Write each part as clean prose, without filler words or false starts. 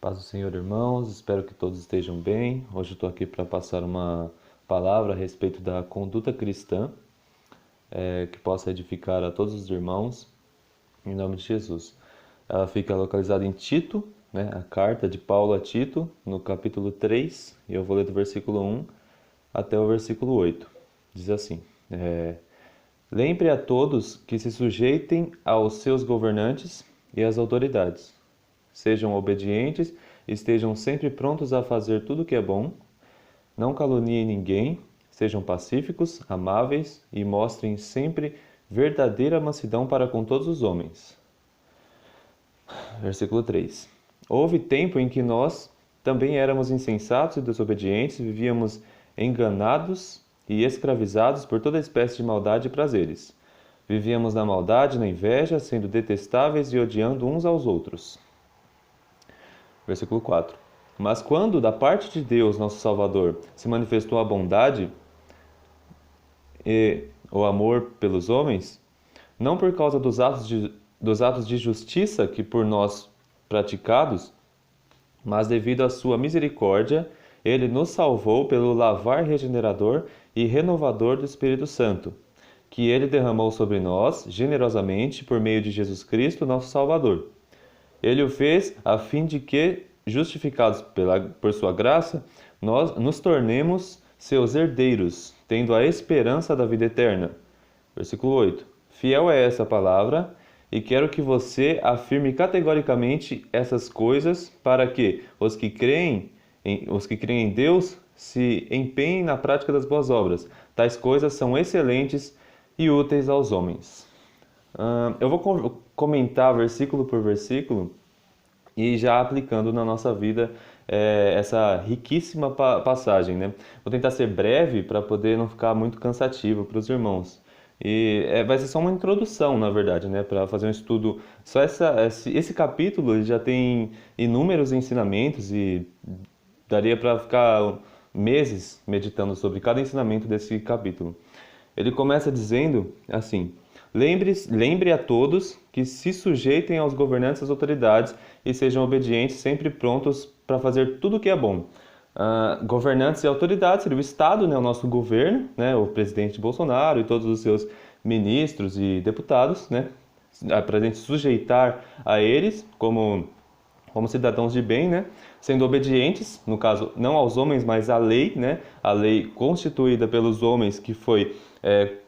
Paz do Senhor, irmãos, espero que todos estejam bem. Hoje eu estou aqui para passar uma palavra a respeito da conduta cristã, que possa edificar a todos os irmãos, em nome de Jesus. Ela fica localizada em Tito, né, a carta de Paulo a Tito, no capítulo 3, e eu vou ler do versículo 1 até o versículo 8. Diz assim: Lembre a todos que se sujeitem aos seus governantes e às autoridades. Sejam obedientes, estejam sempre prontos a fazer tudo o que é bom, não caluniem ninguém, sejam pacíficos, amáveis e mostrem sempre verdadeira mansidão para com todos os homens. Versículo 3. Houve tempo em que nós também éramos insensatos e desobedientes, vivíamos enganados e escravizados por toda espécie de maldade e prazeres. Vivíamos na maldade, na inveja, sendo detestáveis e odiando uns aos outros. Versículo 4. Mas quando, da parte de Deus, nosso Salvador, se manifestou a bondade e o amor pelos homens, não por causa dos atos de justiça que por nós praticados, mas devido à sua misericórdia, ele nos salvou pelo lavar regenerador e renovador do Espírito Santo, que ele derramou sobre nós generosamente por meio de Jesus Cristo, nosso Salvador. Ele o fez a fim de que, justificados por sua graça, nós nos tornemos seus herdeiros, tendo a esperança da vida eterna. Versículo 8. Fiel é essa palavra, e quero que você afirme categoricamente essas coisas para que os que creem em Deus se empenhem na prática das boas obras. Tais coisas são excelentes e úteis aos homens. Eu vou comentar versículo por versículo e já aplicando na nossa vida essa riquíssima passagem, né? Vou tentar ser breve para poder não ficar muito cansativo para os irmãos. E vai ser só uma introdução, na verdade, né? Para fazer um estudo. Só esse capítulo ele já tem inúmeros ensinamentos e daria para ficar meses meditando sobre cada ensinamento desse capítulo. Ele começa dizendo assim: Lembre a todos que se sujeitem aos governantes e às autoridades e sejam obedientes, sempre prontos para fazer tudo o que é bom. Governantes e autoridades seria o Estado, né, o nosso governo, né, o presidente Bolsonaro e todos os seus ministros e deputados, né, para a gente sujeitar a eles como cidadãos de bem, né, sendo obedientes, no caso, não aos homens, mas à lei, né, a lei constituída pelos homens que foi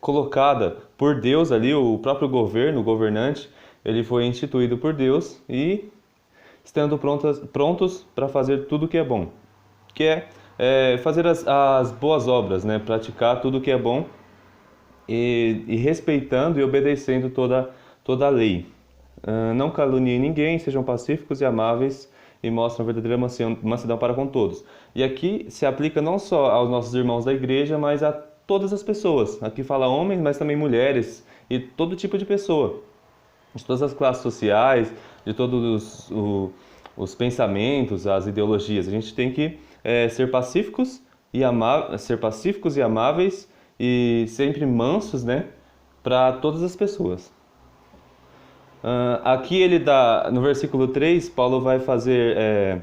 colocada por Deus ali, o próprio governo, o governante, ele foi instituído por Deus e estando prontos para fazer tudo o que é bom, que é fazer as boas obras, né, praticar tudo o que é bom e respeitando e obedecendo toda a lei. Não caluniem ninguém, sejam pacíficos e amáveis e mostram a verdadeira mansidão para com todos. E aqui se aplica não só aos nossos irmãos da igreja, mas a todas as pessoas. Aqui fala homens, mas também mulheres e todo tipo de pessoa, de todas as classes sociais, de todos os pensamentos, as ideologias. A gente tem que ser pacíficos e amáveis e sempre mansos, né, para todas as pessoas. Aqui ele dá, no versículo 3, Paulo vai fazer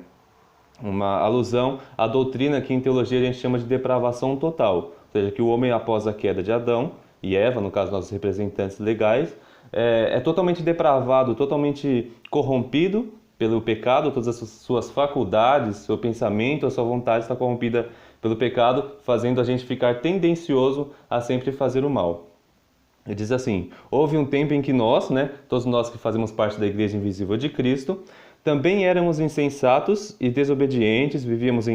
uma alusão à doutrina que em teologia a gente chama de depravação total. Ou seja, que o homem após a queda de Adão e Eva, no caso nossos representantes legais, é totalmente depravado, totalmente corrompido pelo pecado, todas as suas faculdades, seu pensamento, a sua vontade está corrompida pelo pecado, fazendo a gente ficar tendencioso a sempre fazer o mal. Ele diz assim: houve um tempo em que nós, né, todos nós que fazemos parte da Igreja Invisível de Cristo, também éramos insensatos e desobedientes, vivíamos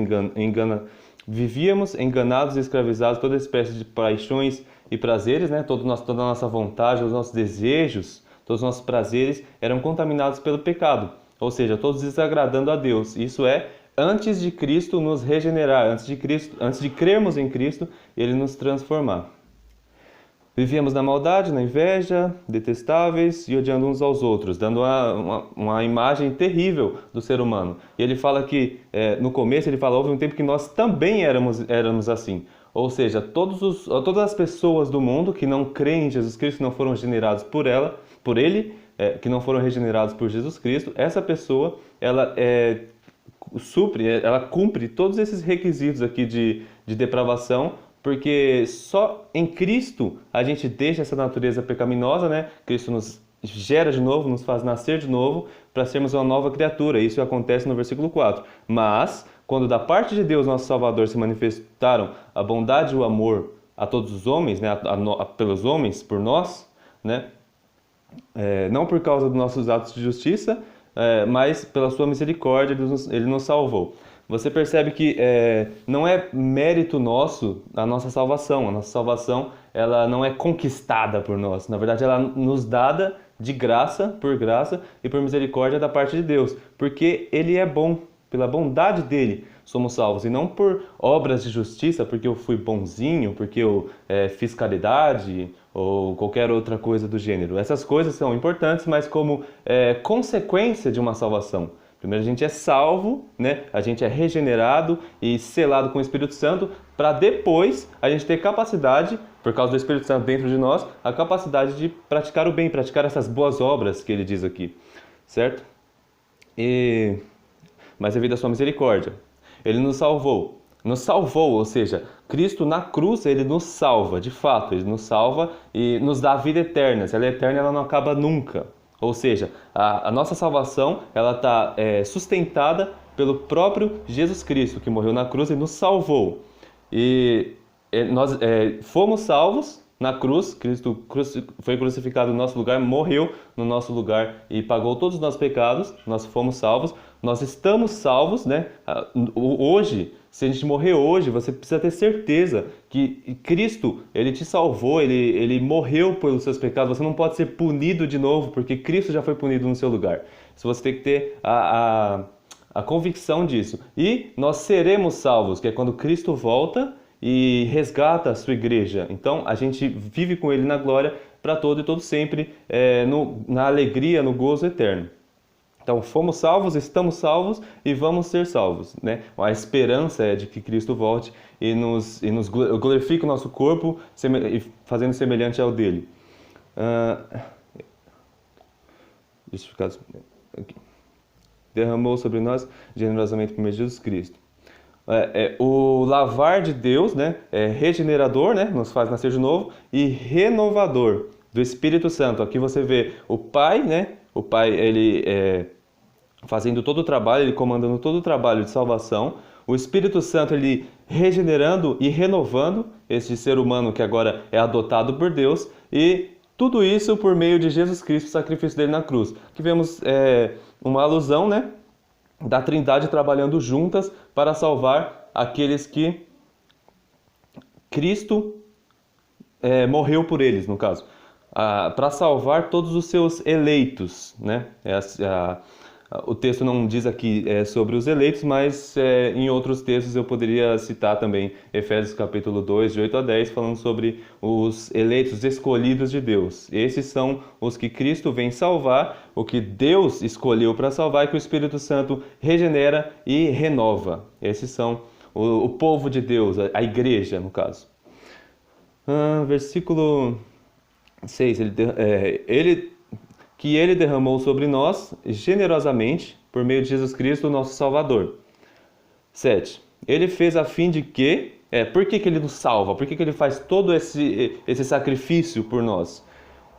enganados e escravizados, toda espécie de paixões e prazeres, né, toda a nossa vontade, os nossos desejos, todos os nossos prazeres eram contaminados pelo pecado, ou seja, todos desagradando a Deus. Isso é antes de Cristo nos regenerar, antes de crermos em Cristo, Ele nos transformar. Vivíamos na maldade, na inveja, detestáveis e odiando uns aos outros, dando uma imagem terrível do ser humano. E ele fala que, no começo, ele fala, houve um tempo que nós também éramos assim. Ou seja, todas as pessoas do mundo que não creem em Jesus Cristo, que não foram regenerados por Ele, que não foram regenerados por Jesus Cristo, essa pessoa, ela supre, ela cumpre todos esses requisitos aqui de depravação, porque só em Cristo a gente deixa essa natureza pecaminosa, né? Cristo nos gera de novo, nos faz nascer de novo para sermos uma nova criatura. Isso acontece no versículo 4. Mas, quando da parte de Deus, nosso Salvador, se manifestaram a bondade e o amor a todos os homens, né? Pelos homens, por nós, né? Não por causa dos nossos atos de justiça, mas pela sua misericórdia ele nos salvou. Você percebe que não é mérito nosso a nossa salvação. A nossa salvação ela não é conquistada por nós. Na verdade, ela nos dada de graça, por graça e por misericórdia da parte de Deus. Porque Ele é bom, pela bondade dEle somos salvos. E não por obras de justiça, porque eu fui bonzinho, porque eu fiz caridade ou qualquer outra coisa do gênero. Essas coisas são importantes, mas como consequência de uma salvação. Primeiro a gente é salvo, né? A gente é regenerado e selado com o Espírito Santo, para depois a gente ter capacidade, por causa do Espírito Santo dentro de nós, a capacidade de praticar o bem, praticar essas boas obras que ele diz aqui, certo? Mas devido à sua misericórdia, ele nos salvou, ou seja, Cristo na cruz, ele nos salva, de fato, ele nos salva e nos dá a vida eterna. Se ela é eterna, ela não acaba nunca. Ou seja, a nossa salvação ela está sustentada pelo próprio Jesus Cristo, que morreu na cruz e nos salvou. E nós fomos salvos na cruz, Cristo foi crucificado no nosso lugar, morreu no nosso lugar e pagou todos os nossos pecados, nós fomos salvos, nós estamos salvos, né? Hoje, se a gente morrer hoje, você precisa ter certeza que Cristo, Ele te salvou, Ele morreu pelos seus pecados, você não pode ser punido de novo, porque Cristo já foi punido no seu lugar. Isso você tem que ter a convicção disso. E nós seremos salvos, que é quando Cristo volta e resgata a sua igreja. Então, a gente vive com Ele na glória para todo e todo sempre, na alegria, no gozo eterno. Então, fomos salvos, estamos salvos e vamos ser salvos, né? A esperança é de que Cristo volte e nos glorifique o nosso corpo, fazendo semelhante ao dele. Justificados aqui. Derramou sobre nós generosamente por meio de Jesus Cristo. O lavar de Deus, né, é regenerador, né, nos faz nascer de novo, e renovador do Espírito Santo. Aqui você vê o Pai, né, o Pai ele fazendo todo o trabalho, ele comandando todo o trabalho de salvação, o Espírito Santo ele regenerando e renovando esse ser humano que agora é adotado por Deus, e tudo isso por meio de Jesus Cristo, o sacrifício dele na cruz. Aqui vemos uma alusão, né, da Trindade trabalhando juntas para salvar aqueles que Cristo morreu por eles, no caso. Para salvar todos os seus eleitos, né? O texto não diz aqui sobre os eleitos, mas em outros textos eu poderia citar também Efésios capítulo 2, de 8 a 10, falando sobre os eleitos, os escolhidos de Deus. Esses são os que Cristo vem salvar, o que Deus escolheu para salvar e que o Espírito Santo regenera e renova. Esses são o povo de Deus, a igreja, no caso. Versículo 6, que Ele derramou sobre nós generosamente por meio de Jesus Cristo, nosso Salvador. 7. Ele fez a fim de que... por que Ele nos salva? Por que Ele faz todo esse sacrifício por nós?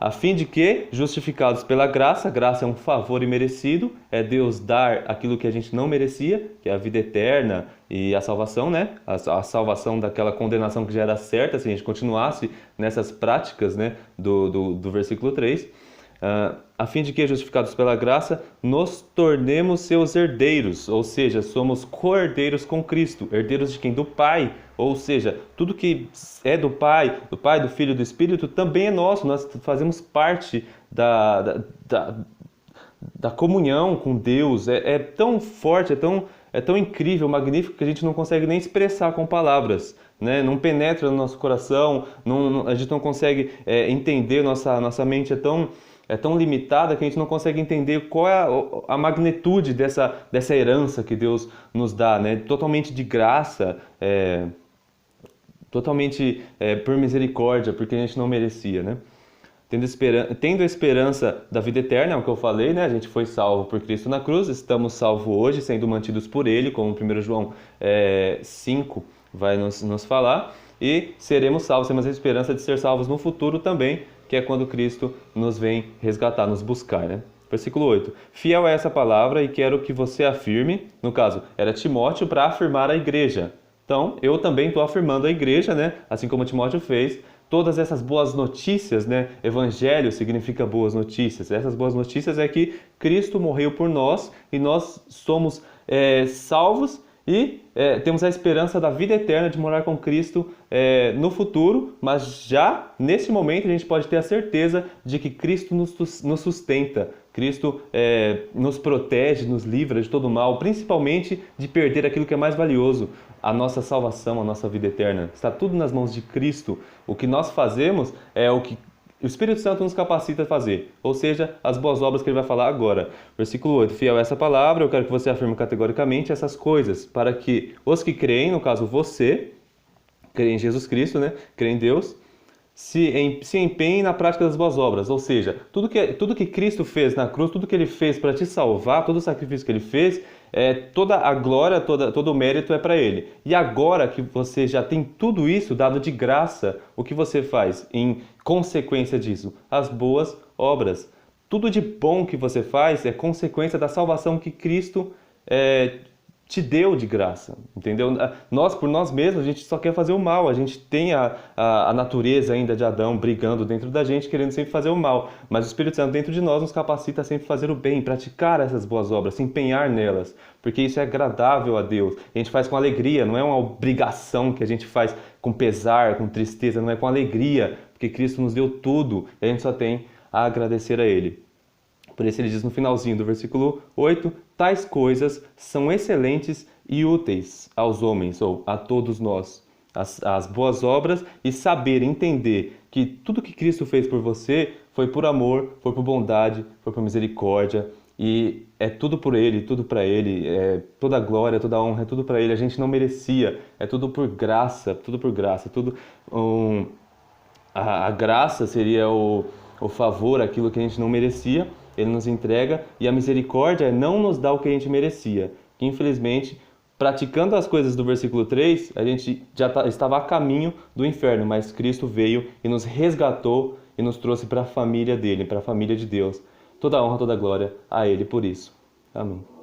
A fim de que, justificados pela graça, graça é um favor imerecido, é Deus dar aquilo que a gente não merecia, que é a vida eterna e a salvação, né? A salvação daquela condenação que já era certa, se a gente continuasse nessas práticas, né? do versículo 3. A fim de que, justificados pela graça, nos tornemos seus herdeiros, ou seja, somos co-herdeiros com Cristo, herdeiros de quem? Do Pai, ou seja, tudo que é do Pai, do Filho e do Espírito também é nosso, nós fazemos parte da comunhão com Deus, é tão forte, é tão incrível, magnífico, que a gente não consegue nem expressar com palavras, né? Não penetra no nosso coração, a gente não consegue entender, nossa mente é tão limitada que a gente não consegue entender qual é a magnitude dessa herança que Deus nos dá, né? Totalmente de graça, totalmente por misericórdia, porque a gente não merecia, né? Tendo a esperança da vida eterna, é o que eu falei, né? A gente foi salvo por Cristo na cruz, estamos salvos hoje, sendo mantidos por Ele, como 1 João 5 vai nos falar, e seremos salvos, temos a esperança de ser salvos no futuro também, que é quando Cristo nos vem resgatar, nos buscar, né? Versículo 8. Fiel é essa palavra e quero que você afirme, no caso, era Timóteo para afirmar a igreja. Então, eu também estou afirmando a igreja, né? Assim como Timóteo fez, todas essas boas notícias, né? Evangelho significa boas notícias. Essas boas notícias é que Cristo morreu por nós e nós somos salvos e temos a esperança da vida eterna de morar com Cristo no futuro, mas já nesse momento a gente pode ter a certeza de que Cristo nos sustenta, Cristo nos protege, nos livra de todo mal, principalmente de perder aquilo que é mais valioso, a nossa salvação, a nossa vida eterna. Está tudo nas mãos de Cristo. O que nós fazemos é o que o Espírito Santo nos capacita a fazer, ou seja, as boas obras que ele vai falar agora. Versículo 8. Fiel a essa palavra, eu quero que você afirme categoricamente essas coisas, para que os que creem, no caso você, crê em Jesus Cristo, né? Crê em Deus, se empenhem na prática das boas obras, ou seja, tudo que Cristo fez na cruz, tudo que ele fez para te salvar, todo o sacrifício que ele fez, toda a glória, todo o mérito é para ele. E agora que você já tem tudo isso dado de graça, o que você faz em consequência disso? As boas obras. Tudo de bom que você faz é consequência da salvação que Cristo te deu de graça, entendeu? Nós, por nós mesmos, a gente só quer fazer o mal, a gente tem a natureza ainda de Adão brigando dentro da gente, querendo sempre fazer o mal, mas o Espírito Santo dentro de nós nos capacita a sempre fazer o bem, praticar essas boas obras, se empenhar nelas, porque isso é agradável a Deus, a gente faz com alegria, não é uma obrigação que a gente faz com pesar, com tristeza, não é com alegria, porque Cristo nos deu tudo e a gente só tem a agradecer a Ele. Por isso ele diz no finalzinho do versículo 8, tais coisas são excelentes e úteis aos homens, ou a todos nós. As boas obras e saber, entender que tudo que Cristo fez por você foi por amor, foi por bondade, foi por misericórdia, e é tudo por Ele, tudo para Ele, toda a glória, toda a honra, é tudo para Ele, a gente não merecia, é tudo por graça, a graça seria o favor, aquilo que a gente não merecia, Ele nos entrega, e a misericórdia não nos dá o que a gente merecia. Que, infelizmente, praticando as coisas do versículo 3, a gente já estava a caminho do inferno, mas Cristo veio e nos resgatou e nos trouxe para a família dele, para a família de Deus. Toda a honra, toda a glória a Ele por isso. Amém.